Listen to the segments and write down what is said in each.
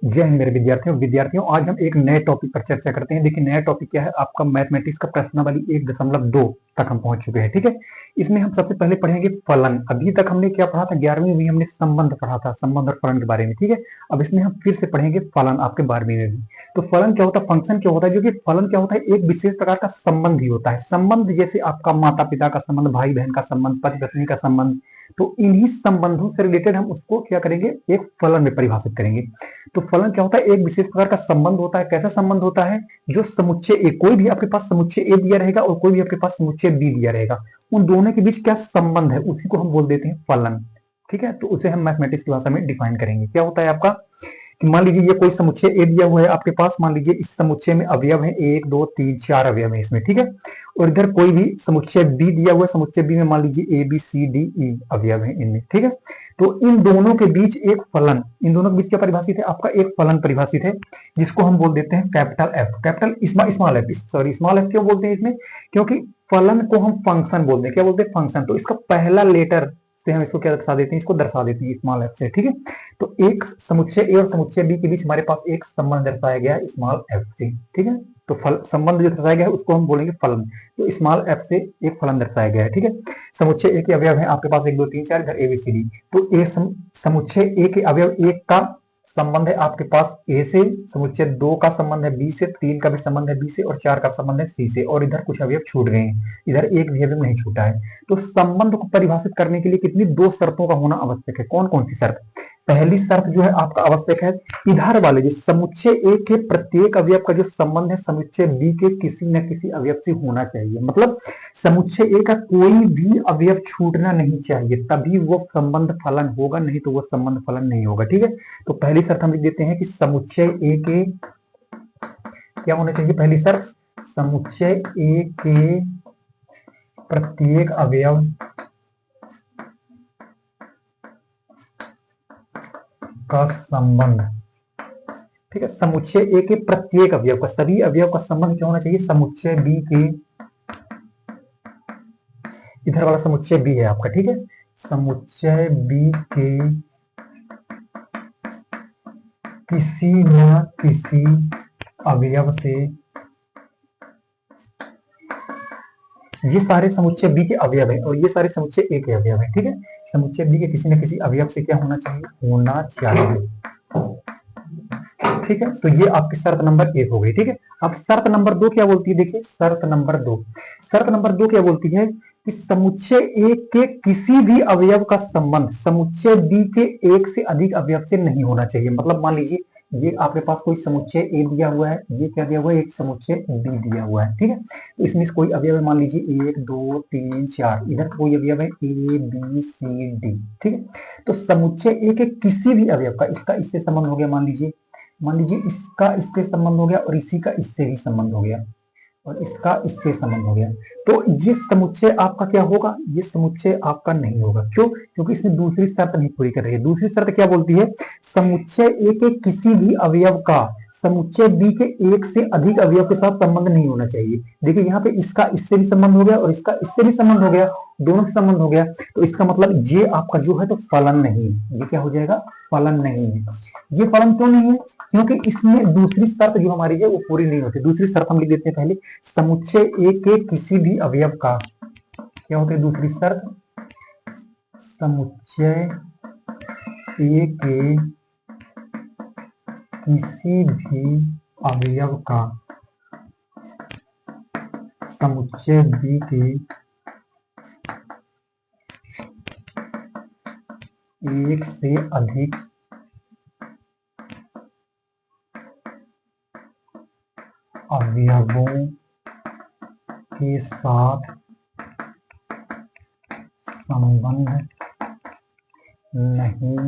जय हिंद मेरे विद्यार्थियों आज हम एक नए टॉपिक पर चर्चा करते हैं। देखिए नया टॉपिक क्या है, आपका मैथमेटिक्स का प्रश्नावली 1.2 तक हम पहुंच चुके हैं। ठीक है, इसमें हम सबसे पहले पढ़ेंगे फलन। अभी तक हमने क्या पढ़ा था, 11वीं में हमने संबंध पढ़ा था, संबंध और फलन के बारे में। ठीक है, अब इसमें हम फिर से पढ़ेंगे फलन आपके 12वीं में भी। तो फलन क्या होता है, फंक्शन क्या होता है, जो कि फलन क्या होता है, एक विशेष प्रकार का संबंध ही होता है। संबंध जैसे आपका माता पिता का संबंध, भाई बहन का संबंध, पति पत्नी का संबंध, तो इन्हीं संबंधों से रिलेटेड हम उसको क्या करेंगे, एक फलन में परिभाषित करेंगे। तो फलन क्या होता है, एक विशेष प्रकार का संबंध होता है। कैसा संबंध होता है, जो समुच्चय ए, कोई भी आपके पास समुच्चय ए दिया रहेगा और कोई भी आपके पास समुच्चय बी दिया रहेगा, उन दोनों के बीच क्या संबंध है, उसी को हम बोल देते हैं फलन। ठीक है, तो उसे हम मैथमेटिक्स की भाषा में डिफाइन करेंगे। क्या होता है आपका, कि मान लीजिए ये कोई समुच्चय ए दिया हुआ है आपके पास, मान लीजिए इस समुच्चय में अवयव है 1 2 3 4 अवयव है इसमें। ठीक है, और इधर कोई भी समुच्चय बी दिया हुआ है, समुच्चय बी में मान लीजिए ए बी सी डी ई अवयव है इनमें। ठीक है, तो इन दोनों के बीच एक फलन, इन दोनों के बीच क्या परिभाषित है, आपका एक फलन परिभाषित है, जिसको हम बोल देते हैं capital F, capital small F. Sorry, small F क्यों बोलते हैं इसमें, क्योंकि फलन को हम फंक्शन बोलते हैं। क्या बोलते हैं, फंक्शन। तो इसका पहला लेटर से हम इसको क्या दर्शा देते हैं, इसको दर्शा देते हैं स्मॉल एफ से। ठीक है, तो एक समुच्चय ए और समुच्चय बी के बीच हमारे पास एक संबंध दर्शाया गया है स्मॉल एफ से। ठीक है, तो संबंध जो दर्शाया गया है उसको हम बोलेंगे फलन। तो स्मॉल एफ से एक फलन दर्शाया गया है। ठीक है, समुच्चय ए के अवयव है आपके पास 1 2 3 4, इधर ए बी सी डी। तो ए समुच्चय ए के अवयव 1 का संबंध है आपके पास ए से, समुच्चय 2 का संबंध है बी से, 3 का भी संबंध है बी से, और 4 का संबंध है सी से, और इधर कुछ अवयव छूट गए हैं, इधर एक भी अवयव नहीं छूटा है। तो संबंध को परिभाषित करने के लिए कितनी, 2 शर्तों का होना आवश्यक है। कौन कौन सी शर्त, पहली शर्त जो है आपका आवश्यक है, इधर वाले जो समुच्चय ए के प्रत्येक अवयव का जो संबंध है समुच्चय बी के किसी न किसी अवयव से होना चाहिए। मतलब समुच्चय ए का कोई भी अवयव छूटना नहीं चाहिए, तभी वो संबंध फलन होगा, नहीं तो वो संबंध फलन नहीं होगा। ठीक है, तो पहली शर्त हम लिख देते हैं कि समुच्चय ए के क्या होना चाहिए, पहली शर्त, समुच्चय ए के प्रत्येक अवयव का संबंध। ठीक है, समुच्चय ए के प्रत्येक अवयव का, सभी अवयव का संबंध क्या होना चाहिए, समुच्चय बी के, इधर वाला समुच्चय बी है आपका। ठीक है, समुच्चय बी के किसी न किसी अवयव से, ये सारे समुच्चय बी के अवयव है और ये सारे समुच्चय ए के अवयव है। ठीक है, समुच्चय बी के किसी न किसी अवयव से क्या होना चाहिए, होना चाहिए। ठीक है, तो ये आपकी शर्त नंबर 1 हो गई। ठीक है, अब शर्त नंबर 2 क्या बोलती है, देखिए शर्त नंबर 2, शर्त नंबर 2 क्या बोलती है कि समुच्चय ए के किसी भी अवयव का संबंध समुच्चय बी के एक से अधिक अवयव से नहीं होना चाहिए। मतलब मान लीजिए ये आपके पास कोई समुच्चय ए दिया हुआ है, ये क्या दिया हुआ है, एक समुच्चय बी दिया हुआ है। ठीक है, तो इसमें कोई अवयव है, मान लीजिए 1 2 3 4, इधर कोई अवयव है ए बी सी डी। ठीक है, तो समुच्चय ए के किसी भी अवयव का, इसका इससे संबंध हो गया, मान लीजिए इसका इससे संबंध हो गया, और इसी का इससे भी संबंध हो गया, और इसका इससे संबंध हो गया, तो ये समुच्चय आपका क्या होगा, ये समुच्चय आपका नहीं होगा। क्यों, क्योंकि इसमें दूसरी शर्त नहीं पूरी कर रही है। दूसरी शर्त क्या बोलती है, समुच्चय ए के किसी भी अवयव का समुच्चय बी के एक से अधिक अवयव के साथ संबंध नहीं होना चाहिए। देखिए यहाँ पे इसका इससे भी संबंध हो गया और इसका इससे भी संबंध हो गया, दोनों से संबंध हो गया, तो इसका मतलब ये आपका जो है तो फलन नहीं है। ये क्या हो जाएगा, फलन नहीं है। ये फलन क्यों नहीं है, क्योंकि इसमें दूसरी शर्त जो हमारी है वो पूरी नहीं होती। दूसरी शर्त हम लिख देते हैं पहले, समुच्चय ए के किसी भी अवयव का, क्या होता है दूसरी शर्त, समुच्चय ए के किसी भी अवयव का समुच्चय बी के एक से अधिक अवयवों के साथ संबंध नहीं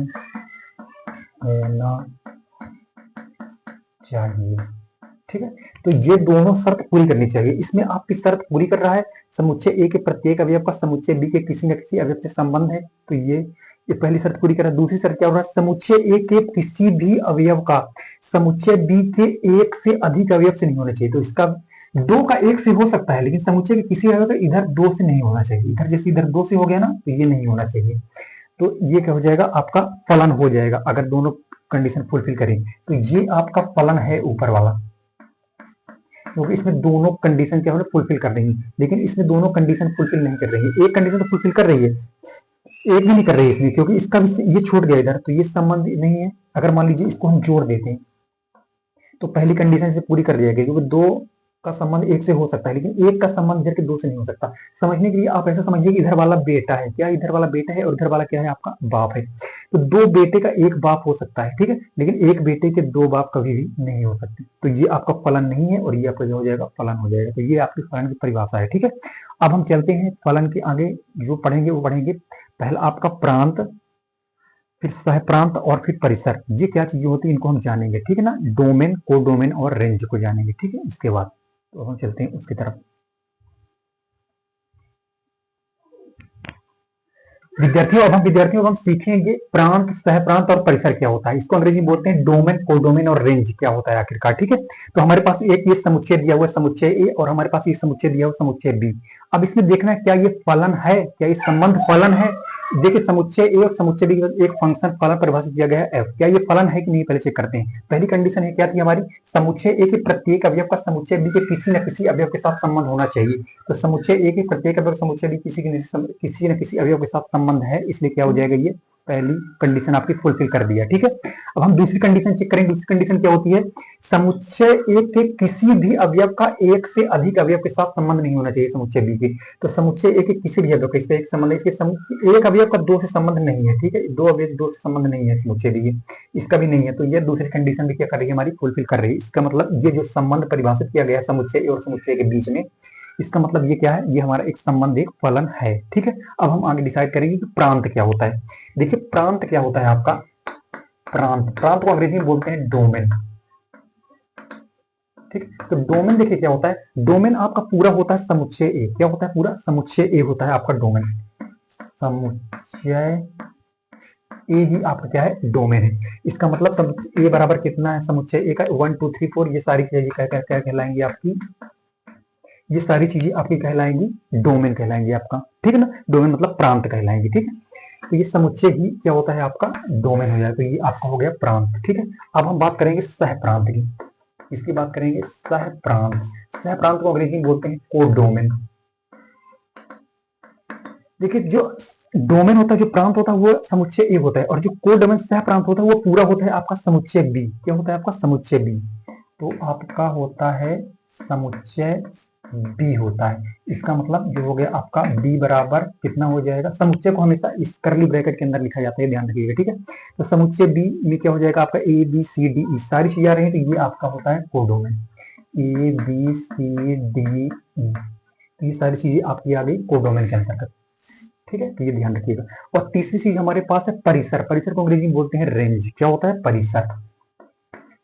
होना चाहिए। ठीक है, तो ये दोनों शर्त पूरी करनी चाहिए। इसमें आपकी शर्त पूरी कर रहा है, समुच्चय ए के प्रत्येक अवयव का समुच्चय बी के किसी न किसी अवयव से संबंध है, तो ये पहली शर्त पूरी कर रहा है। दूसरी शर्त क्या हो रहा है, समुच्चय ए के किसी भी अवयव का समुच्चय बी के एक से अधिक अवयव से नहीं होना चाहिए। तो इसका 2 का 1 से हो सकता है, लेकिन समुच्चय के किसी अवयव का इधर 2 से नहीं होना चाहिए। इधर जैसे इधर 2 से हो गया ना, तो ये नहीं होना चाहिए। तो ये क्या हो जाएगा, आपका फलन हो जाएगा। अगर दोनों कंडीशन फुलफिल करें। तो ये आपका फलन है ऊपर वाला, क्योंकि इसमें दोनों कंडीशन क्या हो रही है, फुलफिल कर रही है, लेकिन इसमें दोनों कंडीशन फुलफिल नहीं कर रही है। एक कंडीशन तो फुलफिल कर रही है, एक भी नहीं कर रही है इसमें, क्योंकि इसका भी ये छूट गया इधर, तो ये संबंध नहीं है। अगर मान लीजिए इसको हम जोड़ देते हैं तो पहली कंडीशन से पूरी कर जाएगी, क्योंकि दो का संबंध एक से हो सकता है, लेकिन एक का संबंध इधर के दो से नहीं हो सकता। समझने के लिए आप ऐसा समझिए कि इधर वाला बेटा है, क्या इधर वाला बेटा है और इधर वाला क्या है, आपका बाप है। तो दो बेटे का एक बाप हो सकता है, ठीक है, लेकिन एक बेटे के दो बाप कभी भी नहीं हो सकते। तो ये आपका फलन नहीं है और ये आपका जो हो जाएगा फलन हो जाएगा। तो ये आपकी फलन की परिभाषा है, ठीक है। अब हम चलते हैं फलन के आगे, जो पढ़ेंगे वो पढ़ेंगे पहला आपका प्रांत, फिर सहप्रांत और फिर परिसर। ये क्या चीजें होती है इनको हम जानेंगे, ठीक है ना। डोमेन, कोडोमेन और रेंज को जानेंगे, ठीक है। इसके बाद तो हम चलते हैं उसकी तरफ। विद्यार्थियों अब हम सीखेंगे प्रांत, सहप्रांत और परिसर क्या होता है। इसको अंग्रेजी में बोलते हैं डोमेन, कोडोमेन और रेंज क्या होता है आखिरकार, ठीक है। तो हमारे पास एक ये समुच्चय दिया हुआ है, समुच्चय ए, और हमारे पास ये समुच्चय दिया हुआ समुच्चय बी। अब इसमें देखना है क्या ये फलन है, क्या ये संबंध फलन है। देखिए समुच्चय ए और समुच्चय बी के एक फंक्शन फलन परिभाषित किया गया है एफ, क्या ये फलन है कि नहीं पहले चेक करते हैं। पहली कंडीशन है क्या थी हमारी, समुच्चय ए के प्रत्येक अवयव का समुच्चय बी के किसी न किसी अवयव के साथ संबंध होना चाहिए। तो समुच्चय ए के प्रत्येक अवयव समुच्चय बी किसी न किसी अवयव के साथ संबंध है, इसलिए क्या हो जाएगा, ये पहली कंडीशन आपकी फुलफिल कर दिया, ठीक है। अब हम दूसरी कंडीशन चेक करेंगे। दूसरी कंडीशन क्या होती है, समुच्चय ए के किसी भी अवयव का एक से अधिक अवयव के साथ संबंध नहीं होना चाहिए समुच्चय बी के। तो समुच्चय ए के किसी भी अवयव का इसका एक संबंध है, इसके एक अवयव का दो से संबंध नहीं है, ठीक है, दो अवयव दो से संबंध नहीं है समुच्चय बी के, इसका भी नहीं है। तो ये दूसरी कंडीशन भी क्या कर रही है, हमारी फुलफिल कर रही है। इसका मतलब ये जो संबंध परिभाषित किया गया है समुच्चय ए और समुच्चय के बीच में, इसका मतलब ये क्या है, ये हमारा एक संबंध, एक फलन है, ठीक है। अब हम आगे डिसाइड करेंगे कि प्रांत क्या होता है। देखिए प्रांत क्या होता है आपका, प्रांत को अंग्रेजी में बोलते हैं डोमेन, ठीक। तो डोमेन देखिए क्या होता है, डोमेन आपका पूरा होता है समुच्चय ए, क्या होता है, पूरा समुच्चय ए होता है आपका डोमेन। समुच्चय ए ही आपका क्या है, डोमेन है। इसका मतलब ए बराबर कितना है, समुच्चय ए का 1 2 3 4, ये सारी चीजें क्या कहलाएंगी आपकी, ये सारी चीजें आपकी कहलाएंगी डोमेन कहलाएंगी आपका, ठीक है ना। डोमेन मतलब प्रांत कहलाएंगी, ठीक है। तो ये समुच्चय ही क्या होता है आपका डोमेन हो जाएगा, तो ये आपका हो गया प्रांत, ठीक है। अब हम बात करेंगे सहप्रांत की, इसकी बात करेंगे सहप्रांत। सहप्रांत को अंग्रेजी में बोलते हैं कोडोमेन। देखिए जो डोमेन होता है, जो प्रांत होता है वो समुच्चय ए होता है, और जो कोडोमेन सहप्रांत होता है वो पूरा होता है आपका समुच्चय बी, क्या होता है आपका समुच्चय बी। तो आपका होता है समुच्चय बी होता है। इसका मतलब जो हो गया आपका बी बराबर कितना हो जाएगा, समुच्चय को हमेशा इस करली ब्रैकेट के अंदर लिखा जाता है, ध्यान रखिएगा, ठीक है। तो समुच्चय बी में क्या हो जाएगा आपका ए बी सी डी ई सारी चीजें आ रही है, तो ये आपका होता है codomain, A B C D E, ये सारी चीजें आपकी आ गई कोडोमेन के अंतर्गत, ठीक है। तो ये ध्यान रखिएगा। और तीसरी चीज हमारे पास है परिसर। परिसर को अंग्रेजी में बोलते हैं रेंज, क्या होता है परिसर,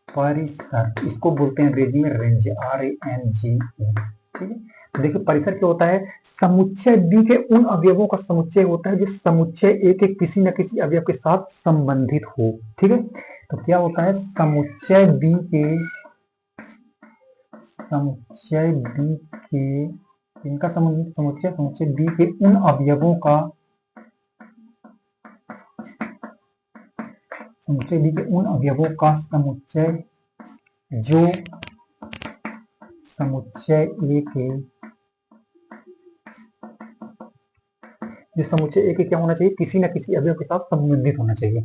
परिसर इसको बोलते हैं अंग्रेजी में रेंज, RANGE, ठीक है। तो देखिए परिसर क्या होता है, समुच्चय बी के उन अवयवों का समुच्चय होता है जो समुच्चय ए के किसी न किसी अवयव के साथ संबंधित हो, ठीक है। तो क्या होता है, समुच्चय बी के इनका संबंधित समुच्चय, समुच्चय बी के उन अवयवों का, समुच्चय बी के उन अवयवों का समुच्चय जो समुच्चय ए के, जो समुच्चय ए के क्या होना चाहिए, किसी न किसी अवयव के साथ संबंधित होना चाहिए,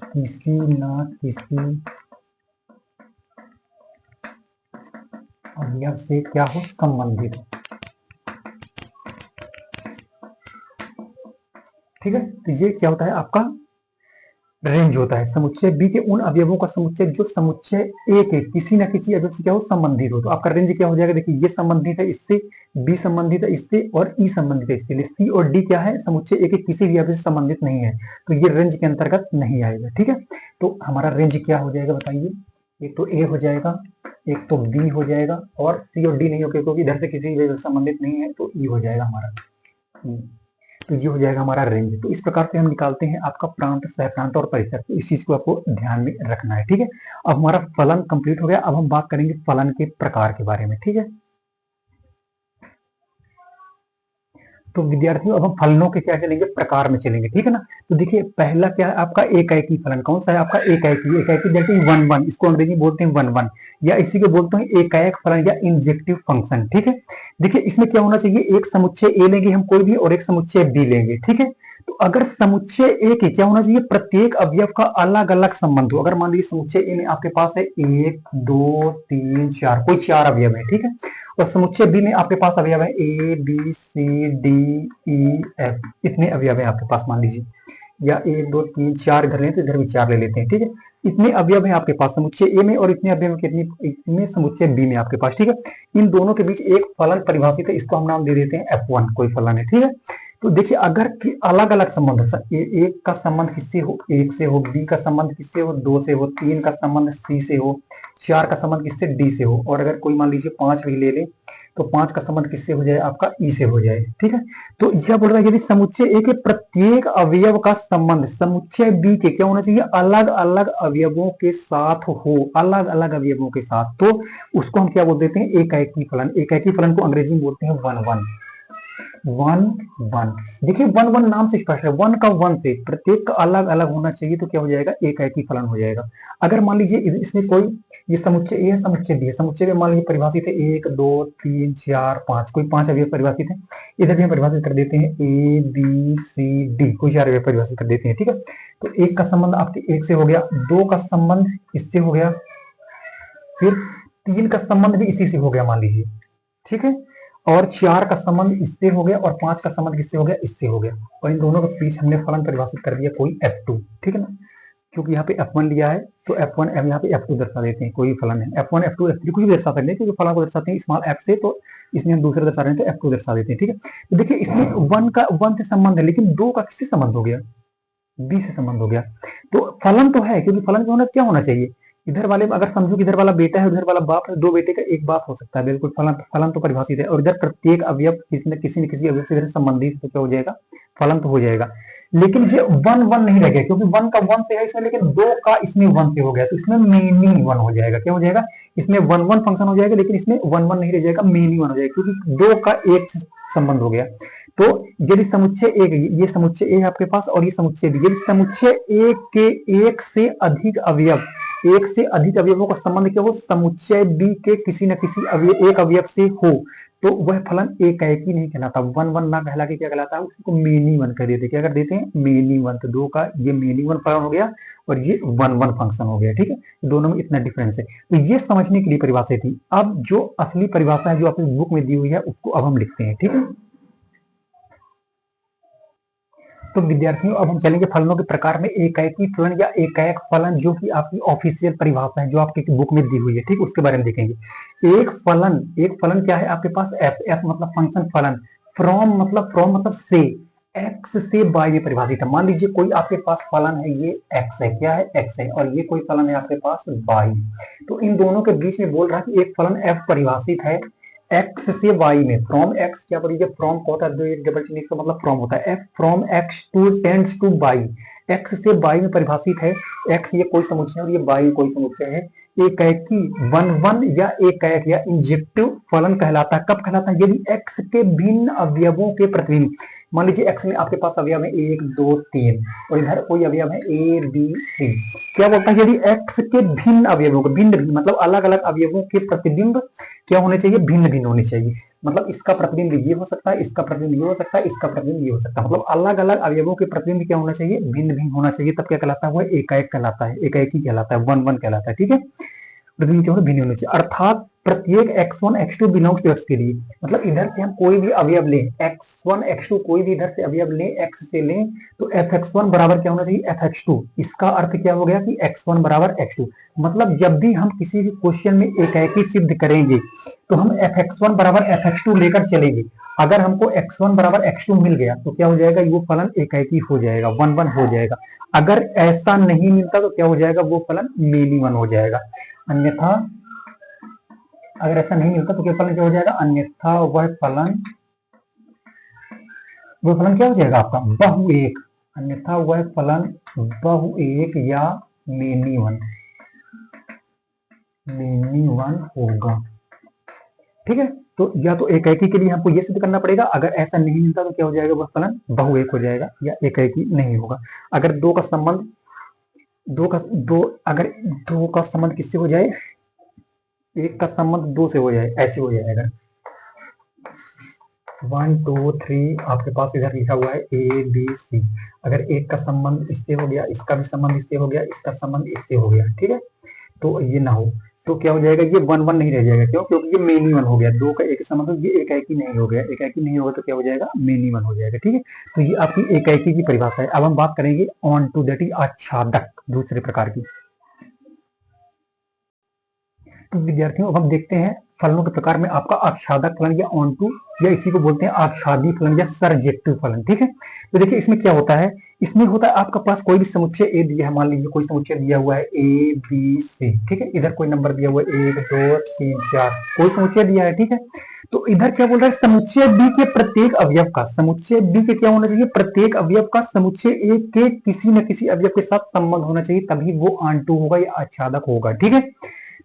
किसी न किसी अवयव से क्या हो, संबंधित, ठीक है। तो ये क्या होता है आपका रेंज होता है, समुच्चय बी के उन अवयवों का समुच्चय जो समुच्चय ए के किसी न किसी अवयव से क्या हो, संबंधित हो। तो आपका रेंज क्या हो जाएगा, देखिए ये संबंधित है इससे, बी संबंधित है इससे, और ई संबंधित है इससे, सी और डी क्या है, समुच्चय ए के किसी भी अवयव से संबंधित नहीं है, तो ये रेंज के अंतर्गत नहीं आएगा, ठीक है। तो हमारा रेंज क्या हो जाएगा बताइए, एक तो ए हो जाएगा, एक तो बी हो जाएगा, और सी और डी नहीं होगा क्योंकि इधर से किसी भी संबंधित नहीं है, तो ई हो जाएगा हमारा, तो ये हो जाएगा हमारा रेंज। तो इस प्रकार से हम निकालते हैं आपका प्रांत, सहप्रांत और परिसर। तो इस चीज को आपको ध्यान में रखना है, ठीक है। अब हमारा फलन कंप्लीट हो गया। अब हम बात करेंगे फलन के प्रकार के बारे में, ठीक है। तो विद्यार्थियों अब हम फलनों के क्या चलेंगे, प्रकार में चलेंगे, ठीक है ना। तो देखिए पहला क्या है आपका एकाएकी फलन, कौन सा है आपका एकाएकी, एकाएकी दैट इज वन वन, इसको अंग्रेजी में बोलते हैं वन वन, या इसी को बोलते हैं एकाएक फलन या इंजेक्टिव फंक्शन, ठीक है। देखिए इसमें क्या होना चाहिए, एक समुच्चय ए लेंगे हम कोई भी और एक समुच्चय बी लेंगे, ठीक है। तो अगर समुच्चय ए के क्या होना चाहिए, प्रत्येक अवयव का अलग अलग संबंध हो। अगर मान लीजिए समुच्चय ए में आपके पास है 1 2 3 4, कोई 4 अवयव है, ठीक है। और समुच्चय बी में आपके पास अवयव है A B C D E F, इतने अवयव है आपके पास मान लीजिए, या 1 2 3 4 इधर लें तो इधर भी 4 ले लेते हैं, ठीक है। इतने अवयव है आपके पास समुच्चय ए में और इतने अवयव कितनी इतने समुच्चय बी में आपके पास, ठीक है। इन दोनों के बीच एक फलन परिभाषित है, इसको हम नाम दे देते हैं F1, कोई फलन है, ठीक है। तो देखिए अगर अलग अलग संबंध हो, एक का संबंध किससे हो, एक से हो, बी का संबंध किससे हो, दो से हो, तीन का संबंध सी से हो, चार का संबंध किससे, डी से हो, और अगर कोई मान लीजिए 5 भी ले ले तो 5 का संबंध किससे हो जाए, आपका ई से हो जाए, ठीक है। तो यह बोल रहा है यदि समुच्चय ए के प्रत्येक अवयव का संबंध समुच्चय बी के क्या होना चाहिए, अलग अलग अवयवों के साथ हो, अलग अलग अवयवों के साथ, तो उसको हम क्या बोल देते हैं, एकाएकी फलन। एकाएकी फलन को अंग्रेजी में बोलते हैं वन वन, वन वन। देखिए वन वन नाम से स्पष्ट है, वन का वन से प्रत्येक का अलग अलग होना चाहिए, तो क्या हो जाएगा, एकाएकी फलन हो जाएगा। अगर मान लीजिए इसमें कोई ये समुच्चय ए है, समुच्चय बी है, समुच्चय में मान लीजिए परिभाषित है 1 2 3 4 5, कोई 5 अवयव परिभाषित है, इधर भी हम परिभाषित कर देते हैं ए बी सी डी, कोई 4 अवयव परिभाषित कर देते हैं, ठीक है। तो एक का संबंध आपके एक से हो गया, दो का संबंध इससे हो गया, फिर तीन का संबंध भी इसी से हो गया मान लीजिए, ठीक है, और 4 का संबंध इससे हो गया, और 5 का संबंध किससे हो गया, इससे हो गया, और इन दोनों के बीच हमने फलन परिभाषित कर दिया कोई F2, ठीक है ना। क्योंकि यहाँ पे F1 लिया है तो F1 यहाँ पे F2 दर्शा देते हैं, कोई फलन है F1 F2 F3 कुछ भी दर्शा सकते हैं, क्योंकि फलन को दर्शाते हैं स्मॉल f से, तो इसमें हम दूसरे दर्शा रहे हैं तो F2 दर्शा देते हैं, ठीक है। तो देखिए इसमें वन से संबंध है, लेकिन दो का किससे संबंध हो गया, बी से संबंध हो गया। तो फलन तो है, क्योंकि फलन होना क्या होना चाहिए, इधर वाले अगर समझो कि इधर वाला बेटा है उधर वाला बाप है, दो बेटे का एक बाप हो सकता है, बिल्कुल फलन तो परिभाषित है, और इधर प्रत्येक अवयव किसी न किसी अवयव से संबंधित तो क्या हो जाएगा, फलन तो हो जाएगा। लेकिन ये वन वन नहीं रह गया, क्योंकि वन का वन से है इसमें, लेकिन दो का इसमें वन से हो गया, तो इसमें मेनी वन हो जाएगा, क्या हो जाएगा, इसमें वन वन फंक्शन हो जाएगा, लेकिन इसमें वन वन नहीं रह जाएगा, मेनी वन हो जाएगा, क्योंकि दो का एक संबंध हो गया। तो यदि समुच्चय एक, ये समुच्चय ए है आपके पास और ये समुच्चय बी, यदि समुच्चय ए के एक से अधिक अवयव, एक से अधिक अवयवों का संबंध क्या हो, समुच्चय बी के किसी न किसी अवयव एक अवयव से हो, तो वह फलन एकाएकी नहीं कहलाता, वन वन ना कहला के क्या कहलाता है, उसको मेनी वन कह देते, क्या कर देते हैं, मेनी वन। तो दो का ये मेनी वन फलन हो गया और ये वन वन फंक्शन हो गया, ठीक है। दोनों में इतना डिफरेंस है, तो ये समझने के लिए परिभाषा थी। अब जो असली परिभाषा है जो अपनी बुक में दी हुई है उसको अब हम लिखते हैं, ठीक है। तो विद्यार्थियों अब हम चलेंगे फलनों के प्रकार में, एकाएकी फलन या एकाएक फलन, जो कि आपकी ऑफिशियल परिभाषा है जो आपकी बुक में दी हुई है, ठीक, उसके बारे में देखेंगे। एक फलन क्या है आपके पास, एफ मतलब फंक्शन फलन, फ्रॉम मतलब से, एक्स से वाई में परिभाषित है। मान लीजिए कोई आपके पास फलन है, ये एक्स है, क्या है, एक्स है, और ये कोई फलन है आपके पास वाई, तो इन दोनों के बीच में बोल रहा है कि एक फलन एफ परिभाषित है एक्स से वाई में, फ्रॉम एक्स, क्या बोलिए, फ्रॉम का होता है, डबल चिन्ह का मतलब फ्रॉम होता है, F from X to tends to Y, X से वाई में परिभाषित है, एक्स ये कोई समुच्चय है और ये वाई कोई समुच्चय है, एकाएकी वन वन या एकाएक या इंजेक्टिव फलन कहलाता है। कब कहलाता है, यदि एक्स के भिन्न अवयवों के प्रतिबिंब, मान लीजिए एक्स में आपके पास अवयव है 1 2 3 और इधर कोई अवयव है ए बी सी, क्या बोलता है, यदि एक्स के भिन्न अवयवों के भिन्न भिन्न मतलब अलग अलग अवयवों के प्रतिबिंब क्या होने चाहिए, भिन्न भिन्न होने चाहिए। मतलब इसका प्रतिबिंब ये हो सकता है, इसका प्रतिबिंब ये हो सकता है, इसका प्रतिबिंब ये हो सकता है, मतलब अलग अलग अवयवों के प्रतिबिंब क्या होना चाहिए, भिन्न भिन्न होना चाहिए, तब क्या कहलाता है, वो एकाएक कहलाता है, एकाएकी कहलाता है, वन वन कहलाता है, ठीक है। प्रतिबिंब क्या होना, भिन्न होना चाहिए, अर्थात प्रत्येक x1 x2 belongs to x के लिए, मतलब इधर से हम कोई भी अवयव लें, x1 x2 कोई भी इधर से अवयव लें, x से लें, तो fx1 बराबर क्या होना चाहिए, fx2। इसका अर्थ क्या हो गया कि x1 बराबर x2, मतलब जब भी हम किसी भी क्वेश्चन में एकाएकी सिद्ध करेंगे तो हम fx1 बराबर fx2 लेकर चलेंगे। अगर हमको x1 बराबर x2 मिल गया तो क्या हो जाएगा, वो फलन एकाएकी हो जाएगा, वन वन हो जाएगा। अगर ऐसा नहीं मिलता तो क्या हो जाएगा, वो फलन मेनी वन हो जाएगा। अन्यथा अगर ऐसा नहीं मिलता तो क्या फलन क्या हो जाएगा, अन्यथा वह फलन क्या हो जाएगा आपका, बहुएक, अन्यथा वह फलन बहुएक या मेनी वन होगा, ठीक है। तो या तो एकाएकी के लिए हमको ये सिद्ध करना पड़ेगा, अगर ऐसा नहीं मिलता तो क्या हो जाएगा, वह फलन बहुएक हो जाएगा या एकाएकी नहीं होगा। अगर दो का संबंध अगर दो का संबंध किससे हो जाए, एक का संबंध दो से हो जाए, ऐसे हो जाएगा 1 2 3 आपके पास इधर लिखा हुआ है ए बी सी, अगर एक का संबंध इससे हो गया, इसका भी संबंध इससे हो गया, इसका संबंध इससे हो गया, ठीक है, तो ये ना हो तो क्या हो जाएगा, ये 1 1 नहीं रह जाएगा, क्यों, क्योंकि ये मेनी वन हो गया, दो का एक संबंध, ये एकाएकी नहीं हो गया, एकाएकी नहीं होगा तो क्या हो जाएगा, मेनी वन हो जाएगा, ठीक है। तो ये आपकी एकाएकी की परिभाषा है। अब हम बात करेंगे ऑन टू, दैट इज आच्छादक, दूसरे प्रकार की। तो विद्यार्थियों अब हम देखते हैं फलनों के प्रकार में आपका आच्छादक फलन या ऑन टू, या इसी को बोलते हैं आच्छादी फलन या सरजेक्टिव फलन, ठीक है। तो देखिए इसमें क्या होता है, इसमें होता है आपका पास कोई भी समुच्चय ए दिया है, मान लीजिए कोई समुच्चय दिया हुआ है ए बी सी, ठीक है, इधर कोई नंबर दिया हुआ है 1 2 3 4, कोई समुच्चय दिया है, ठीक है। तो इधर क्या बोल रहा है, समुच्चय बी के प्रत्येक अवयव का, समुच्चय बी के क्या होना चाहिए, प्रत्येक अवयव का समुच्चय ए के किसी न किसी अवयव के साथ संबंध होना चाहिए, तभी वो ऑन टू होगा या आच्छादक होगा, ठीक है।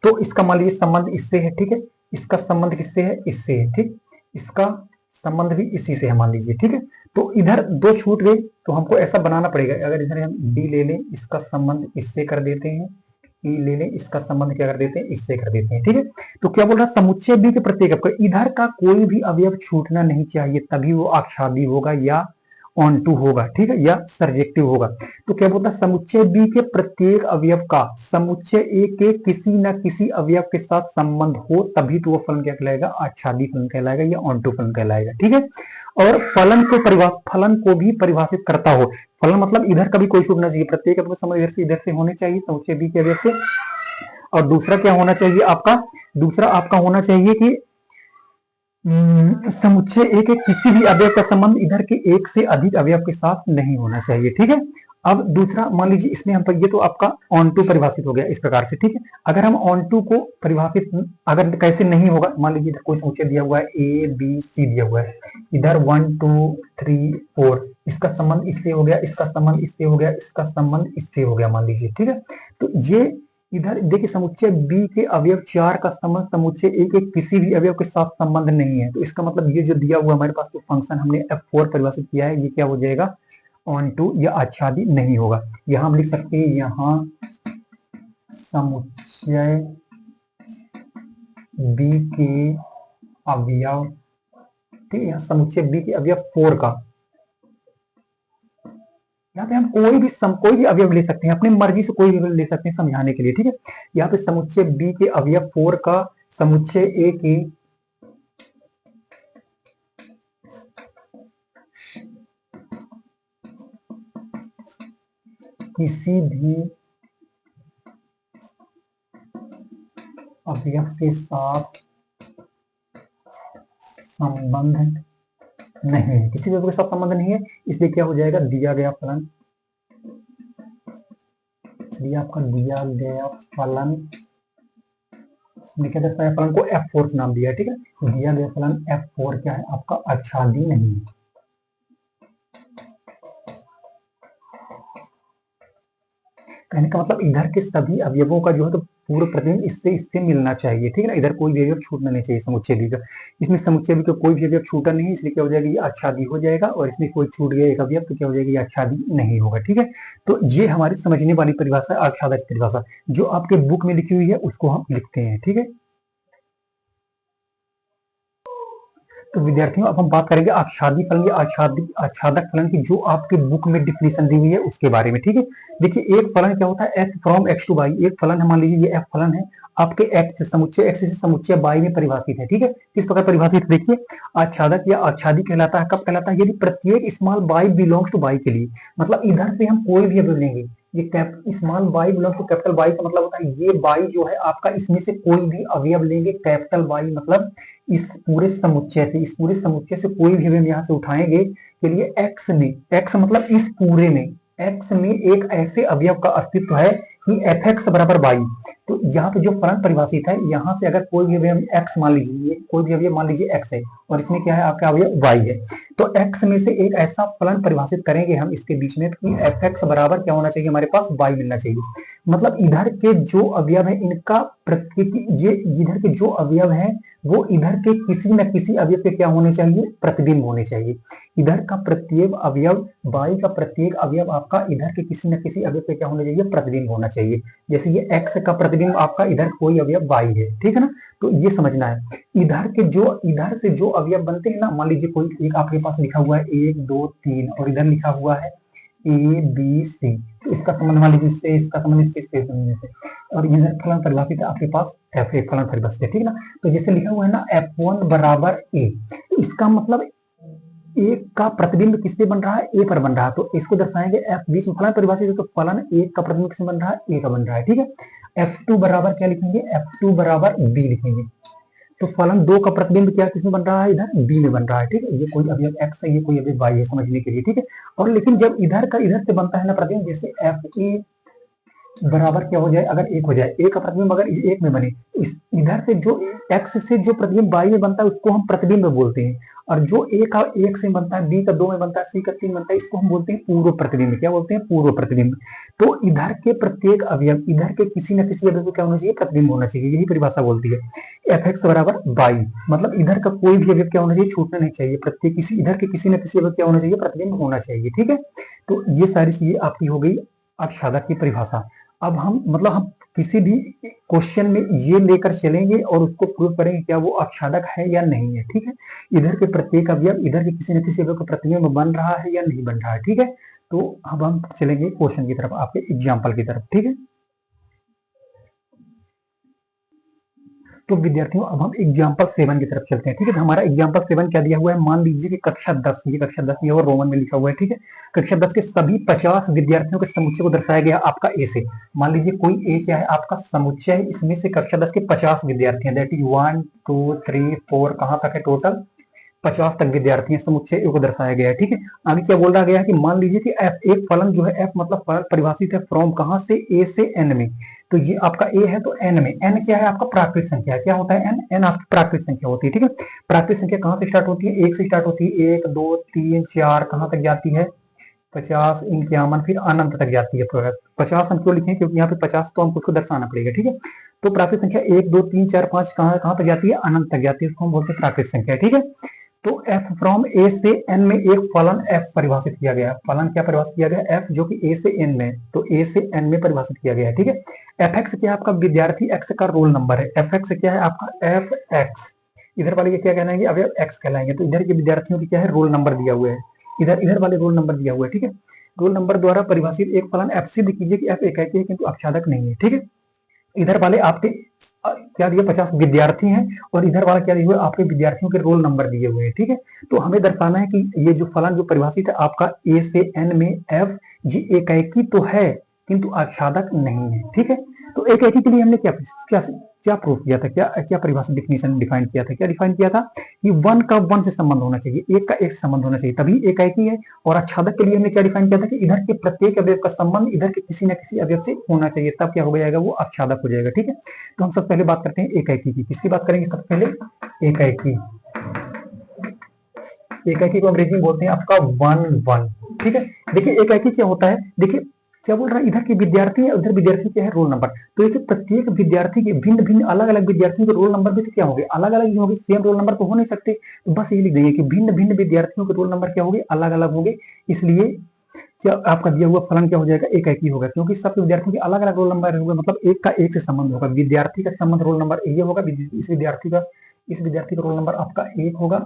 तो इसका मान लीजिए संबंध इससे है, ठीक है, इसका संबंध किससे है, इससे है, ठीक, इसका संबंध भी इसी से है मान लीजिए, ठीक है। तो इधर दो छूट गए, तो हमको ऐसा बनाना पड़ेगा, अगर इधर हम डी ले लें, इसका संबंध इससे कर देते हैं, ई ले लें, इसका संबंध क्या कर देते हैं, इससे कर देते हैं, ठीक है। तो क्या बोल रहा है, समुच्चय बी के प्रत्येक अवयव, इधर का कोई भी अवयव छूटना नहीं चाहिए, तभी वो आच्छादी होगा या ऑन टू होगा, ठीक है, या सरजेक्टिव होगा। तो क्या बोलता है, समुच्चय बी के प्रत्येक अवयव का समुच्चय ए के किसी न किसी अवयव के साथ संबंध हो, तभी तो वो फलन क्या कहलाएगा, आच्छादी फलन कहलाएगा या ऑन टू फलन कहलाएगा, ठीक है। और फलन को भी परिभाषित करता हो, फलन मतलब इधर कभी कोई छूटना चाहिए, प्रत्येक अवयव संबंध इधर से होने चाहिए, समुच्चय बी के अवयव से। और दूसरा क्या होना चाहिए आपका, दूसरा आपका होना चाहिए कि समुच्चय ए के किसी भी अवयव का संबंध इधर के एक से अधिक अवयव के साथ नहीं होना चाहिए, ठीक है। अब दूसरा मान लीजिए इसमें हम ये तो आपका ऑन टू परिभाषित हो गया इस प्रकार से, ठीक है। अगर हम ऑन टू को परिभाषित अगर कैसे नहीं होगा, मान लीजिए इधर कोई समुच्चय दिया हुआ है ए बी सी दिया हुआ है, इधर 1 2 3 4, इसका संबंध इससे हो गया, इसका संबंध इससे हो गया, इसका संबंध इससे हो गया मान लीजिए, ठीक है। तो ये इधर देखिए समुच्चय बी के अवयव 4 का संबंध समुच्चय ए के किसी भी अवयव के साथ संबंध नहीं है, तो इसका मतलब ये जो दिया हुआ हमारे पास जो फंक्शन हमने F4 परिभाषित किया है, ये क्या हो जाएगा, ऑन टू या आच्छादी नहीं होगा। यहां हम लिख सकते हैं, यहाँ समुच्चय बी के अवयव, ठीक है, यहाँ समुच्चय बी के अवयव 4 का, यहाँ पे हम कोई भी अवयव ले सकते हैं, अपनी मर्जी से कोई भी ले सकते हैं समझाने के लिए, ठीक है। यहाँ पे समुच्चय बी के अवयव 4 का समुच्चय ए के किसी भी अवयव के साथ संबंध नहीं है, किसी भी अवयव के साथ संबंध नहीं है, इसलिए क्या हो जाएगा, दिया गया फलन, आपका दिया गया फलन लिखा जाता है, फलन को F4 नाम दिया है, ठीक है। दिया गया फलन F4 क्या है आपका, आच्छादी नहीं है। कहने का मतलब इधर के सभी अवयवों का जो है तो पूर्ण प्रतिबिंब इससे मिलना चाहिए, ठीक है ना, इधर कोई भी अवयव छूटना नहीं चाहिए समुच्चय बी का। इसमें समुच्चय बी का कोई भी अवयव छूटा नहीं है, इसलिए क्या हो जाएगा, ये आच्छादी हो जाएगा, और इसमें कोई छूट गया एक अवयव तो क्या हो जाएगा, ये आच्छादी नहीं होगा, ठीक है। तो ये हमारी समझने वाली परिभाषा है, आच्छादक परिभाषा, जो आपके बुक में लिखी हुई है उसको हम लिखते हैं, ठीक है। तो विद्यार्थियों अब हम बात करेंगे आच्छादी फलन या आच्छादक फलन की, जो आपके बुक में डिफिनेशन दी हुई है उसके बारे में, ठीक है। देखिए एक फलन क्या होता है, f from x to y, एक फलन है, मान लीजिए ये f फलन है आपके x समुच्चय x से समुच्चय y में परिभाषित है, ठीक है। किस प्रकार परिभाषित, देखिए आच्छादक या आच्छादी कहलाता है, कब कहलाता है, यदि प्रत्येक small y belongs to y के लिए, मतलब इधर से हम कोई भी अवयव लेंगे, ये small y belongs to capital Y का मतलब होता है ये y जो है आपका, इसमें से कोई भी अवयव लेंगे कैपिटल Y, मतलब इस पूरे समुच्चय से कोई भी अवयव यहाँ से उठाएंगे के लिए x में, x मतलब इस पूरे में, x में एक ऐसे अवयव का अस्तित्व है कि एफ एक्स बराबर वाई, तो यहाँ पे जो फलन परिभाषित है, यहाँ से अगर कोई भी अवयव एक्स मान लीजिए, कोई भी अवयव मान लीजिए एक्स है और इसमें क्या है आपका अवयव वाई है, तो एक्स में से एक ऐसा फलन परिभाषित करेंगे हम इसके बीच में कि एफ एक्स बराबर क्या होना चाहिए, हमारे पास वाई मिलना चाहिए। मतलब इधर के जो अवयव है इनका प्रत्येक, ये इधर के जो अवयव है वो इधर के किसी न किसी अवयव के क्या होने चाहिए, प्रतिबिंब होने चाहिए। इधर का प्रत्येक अवयव, वाई का प्रत्येक अवयव आपका इधर के किसी न किसी अवयव पे क्या होना चाहिए, प्रतिबिंब होना चाहिए। जैसे ये एक्स का प्रतिबिंब आपका इधर कोई अवयव वाई है, ठीक है ना, तो ये समझना है। इधर से जो अवयव बनते हैं ना, मान लीजिए कोई एक आपके पास लिखा हुआ है 1 2 3 और इधर लिखा हुआ है ए बी सी, तो इसका संबंध मान लीजिए इससे, इसका संबंध इससे और इधर फलन परिभाषित है आपके पास एफ ए फलन परिभाषित है, ठीक है ना। तो जैसे लिखा हुआ है ना F1 बराबर ए, तो इसका मतलब एक का प्रतिबिंब किससे बन रहा है, ए पर बन रहा है, तो इसको दर्शाएंगे एफ, बीच में फलन परिभाषित है तो फलन एक का प्रतिबिंब किससे बन रहा है, ए का बन रहा है, ठीक है। F2 बराबर क्या लिखेंगे, F2 बराबर बी लिखेंगे, तो फलन दो का प्रतिबिंब क्या किसमें बन रहा है, इधर बी में बन रहा है, ठीक है। ये कोई अवयव एक्स है, ये कोई अवयव वाई है, समझने के लिए, ठीक है। और लेकिन जब इधर का इधर से बनता है ना प्रतिबिंब, जैसे एफ ए बराबर क्या हो जाए, अगर एक हो जाए, ए का प्रतिबिंब अगर एक में बने, इस इधर से जो एक्स से जो प्रतिबिंब वाई में बनता है उसको हम प्रतिबिंब बोलते हैं, और जो ए का एक से बनता है, बी का दो में बनता है, सी का तीन बनता है, इसको हम बोलते हैं पूर्व प्रतिबिंब। क्या बोलते हैं, पूर्व प्रतिबिंब। तो इधर के प्रत्येक अवयव इधर के किसी न किसी अवयव को क्या होना चाहिए, प्रतिबिंब होना चाहिए, यही परिभाषा बोलती है। एफ एक्स बराबर वाई, मतलब इधर का कोई भी अवयव क्या होना चाहिए, छूटना नहीं चाहिए, प्रत्येक किसी इधर के किसी न किसी अवयव क्या होना चाहिए, प्रतिबिंब होना चाहिए, ठीक है। तो ये सारी चीजें आपकी हो गई आच्छादक की परिभाषा। अब हम मतलब हम किसी भी क्वेश्चन में ये लेकर चलेंगे और उसको प्रूव करेंगे क्या वो आच्छादक है या नहीं है, ठीक है। इधर के प्रत्येक अवयव इधर के किसी न किसी अवयव का प्रतिबिंब बन रहा है या नहीं बन रहा है, ठीक है। तो अब हम चलेंगे क्वेश्चन की तरफ, आपके एग्जाम्पल की तरफ, ठीक है। तो विद्यार्थियों अब हम एग्जाम्पल 7 की तरफ चलते हैं, ठीक है। तो हमारा एग्जाम्पल 7 क्या दिया हुआ है, मान लीजिए कि कक्षा 10, ये कक्षा 10 ये और रोमन में लिखा हुआ है, ठीक है। कक्षा 10 के सभी 50 विद्यार्थियों के समुच्चय को दर्शाया गया आपका ए से। मान लीजिए कोई ए क्या है, आपका समुच्चय है, इसमें से कक्षा 10 के 50 विद्यार्थी हैं, दैट इज 1 2 3 4 कहां तक है, टोटल 50 तक विद्यार्थी हैं, समुच्चय को दर्शाया गया है, ठीक है। आगे क्या बोल रहा गया है कि मान लीजिए कि एफ, एक फलन जो है एफ मतलब फलन परिभाषित है फ्रॉम कहां से, ए से एन में। तो ये आपका ए है, तो एन में, एन क्या है आपका प्राकृत संख्या, क्या होता है एन, एन आपकी प्राकृत संख्या होती है, ठीक है। प्राकृत संख्या कहां से स्टार्ट होती है, एक से स्टार्ट होती है, 1 2 3 4 कहां तक जाती है, 50 51 फिर अनंत तक जाती है। 50 हम क्यों लिखे, क्योंकि यहाँ पे 50 तो हमको उसको दर्शाना पड़ेगा, ठीक है। तो प्राकृत संख्या 1 2 3 4 5 कहां तक जाती है, अनंत तक जाती है, उसको हम बोलते हैं प्राकृत संख्या, ठीक है। तो f फ्रॉम ए से n में एक फलन f परिभाषित किया गया है, फलन क्या परिभाषित किया गया है, f जो कि a से n में, तो a से n में परिभाषित किया गया है, ठीक है। fx क्या है आपका विद्यार्थी x का रोल नंबर है, fx क्या है आपका fx, इधर वाले के क्या कहलाएंगे, अवयव x कहलाएंगे, तो इधर के विद्यार्थियों की क्या है, रोल नंबर दिया हुआ है, इधर इधर वाले रोल नंबर दिया हुआ है, ठीक है। रोल नंबर द्वारा परिभाषित एक फलन f सिद्ध कीजिए कि f एकाकी है किंतु आच्छादक नहीं है, ठीक है। इधर वाले आपके क्या दिए, 50 विद्यार्थी हैं, और इधर वाला क्या दिए हुए, आपके विद्यार्थियों के रोल नंबर दिए हुए हैं, ठीक है। तो हमें दर्शाना है कि ये जो फलन जो परिभाषित है आपका ए से एन में एफ, ये एकाकी तो है किंतु आच्छादक नहीं है, ठीक है। तो एकाकी के लिए हमने क्या क्या क्या प्रूफ किया था, क्या क्या परिभाषित डिफिनेशन डिफाइन किया था, क्या डिफाइन किया था कि वन का वन से संबंध होना चाहिए, एक का एक से संबंध होना चाहिए, तभी एकाकी है। और आच्छादक के लिए हमने क्या डिफाइन किया था कि इधर के प्रत्येक अवयव का संबंध इधर के किसी न किसी अवयव से होना चाहिए, तब क्या हो जाएगा, वो आच्छादक हो जाएगा, ठीक है। तो हम सबसे पहले बात करते हैं एकाकी की, किसकी बात करेंगे सबसे पहले, एकाकी। एकाकी को अंग्रेजी में बोलते हैं आपका वन वन, ठीक है। देखिए एकाकी क्या होता है, देखिए क्या बोल रहा है, इधर के विद्यार्थी है, उधर विद्यार्थी क्या है, रोल नंबर। तो ये प्रत्येक विद्यार्थी के भिन्न भिन्न अलग अलग विद्यार्थियों के रोल नंबर भी तो क्या होंगे, अलग अलग ही होंगे, सेम रोल नंबर तो हो नहीं सकते। तो बस ये लिख देंगे कि भिन्न भिन्न विद्यार्थियों के रोल नंबर क्या होंगे, अलग अलग होंगे, इसलिए क्या आपका दिया हुआ फलन क्या हो जाएगा, एकाकी होगा, क्योंकि सब विद्यार्थियों के अलग अलग रोल नंबर होंगे, मतलब एक का एक से संबंध होगा, विद्यार्थी का संबंध रोल नंबर ये होगा, इस विद्यार्थी का रोल नंबर आपका 1 होगा,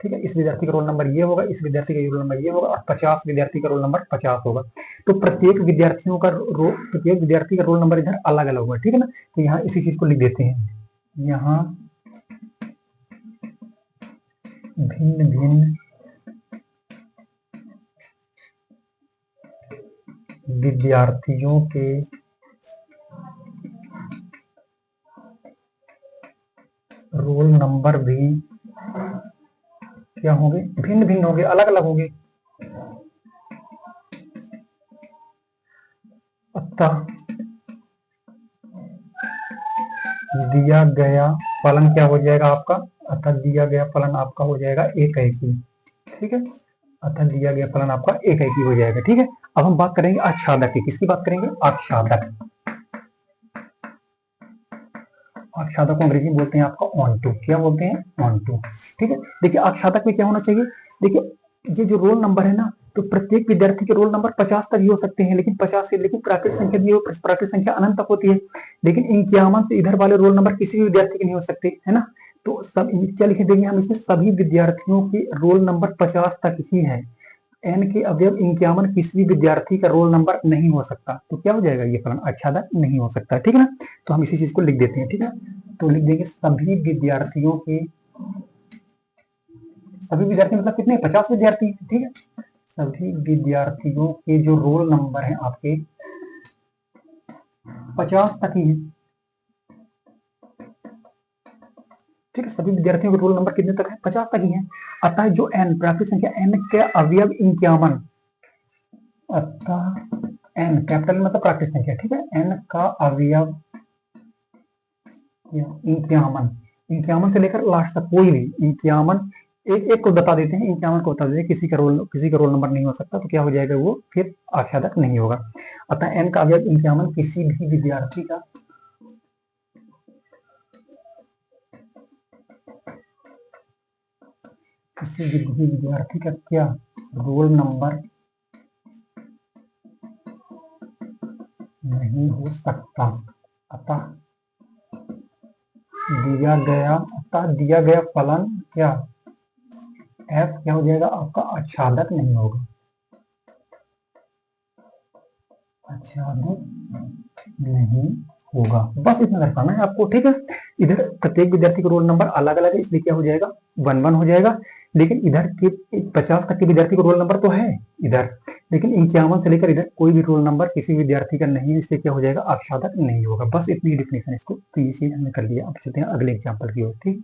ठीक है, इस विद्यार्थी का रोल नंबर ये होगा, इस विद्यार्थी का रोल नंबर ये होगा, और 50 विद्यार्थी का रोल नंबर 50 होगा। तो प्रत्येक विद्यार्थी का रोल नंबर इधर अलग अलग होगा, ठीक है ना। तो यहाँ इसी चीज को लिख देते हैं, यहाँ भिन्न भिन्न विद्यार्थियों के रोल नंबर भी क्या होंगे, भिन्न भिन्न होंगे, अलग अलग होंगे। अतः दिया गया फलन क्या हो जाएगा आपका, अतः दिया गया फलन आपका हो जाएगा एकाएकी। ठीक है, अतः दिया गया फलन आपका एकाएकी हो जाएगा। ठीक है, अब हम बात करेंगे आच्छादक की। किसकी बात करेंगे, आच्छादक। आच्छादक को अंग्रेजी में बोलते हैं आपका ऑन टू। क्या बोलते हैं, ऑन टू। ठीक है, देखिए आच्छादक में क्या होना चाहिए, देखिए ये जो रोल नंबर है ना, तो प्रत्येक विद्यार्थी के रोल नंबर 50 तक ही हो सकते हैं, लेकिन 50 से, लेकिन प्राकृत संख्या भी, प्राकृत संख्या अनंत तक होती है। लेकिन 51 से इधर वाले रोल नंबर किसी भी विद्यार्थी के नहीं हो सकते, है ना। तो सब क्या लिखे देंगे हम इसमें, सभी विद्यार्थियों के रोल नंबर 50 तक ही है। n के अवयव 51 किसी भी विद्यार्थी का रोल नंबर नहीं हो सकता, तो क्या हो जाएगा, ये फलन आच्छादक नहीं हो सकता। ठीक है ना, तो हम इसी चीज को लिख देते हैं। ठीक है, तो लिख देंगे सभी विद्यार्थियों के, सभी विद्यार्थी मतलब कितने, 50 विद्यार्थी। ठीक है, सभी विद्यार्थियों के जो रोल नंबर है आपके 50 तक ही है। ठीक है, सभी विद्यार्थियों के रोल नंबर कितने तक है, 50 तक ही है। अतः जो n प्राकृत संख्या n के अवयव 51, अतः n कैपिटल मतलब प्राकृत संख्या। ठीक है, n का अवयव 51, 51 से लेकर लास्ट तक कोई भी 51, एक एक को बता देते हैं, 51 को बता देते हैं, किसी का रोल नंबर नहीं हो सकता, तो क्या हो जाएगा, वो फिर आच्छादक नहीं होगा। अतः n का अवयव 51 किसी भी विद्यार्थी का, किसी भी विद्यार्थी का क्या रोल नंबर नहीं हो सकता। अतः दिया गया फलन क्या, f क्या हो जाएगा आपका, आच्छादक नहीं होगा, आच्छादक नहीं होगा। बस इतना कर पाना है आपको। ठीक है, इधर प्रत्येक विद्यार्थी का रोल नंबर अलग अलग है, इसलिए क्या हो जाएगा, 1 1 हो जाएगा। लेकिन इधर के 50 तक के विद्यार्थी का रोल नंबर तो है इधर, लेकिन 51 से लेकर इधर कोई भी रोल नंबर किसी विद्यार्थी का नहीं है, इसलिए क्या हो जाएगा, आच्छादक नहीं होगा। बस इतनी डिफिनेशन इसको, तो ये चीज हमने कर लिया। अब चलते हैं अगले एग्जाम्पल की ओर। ठीक।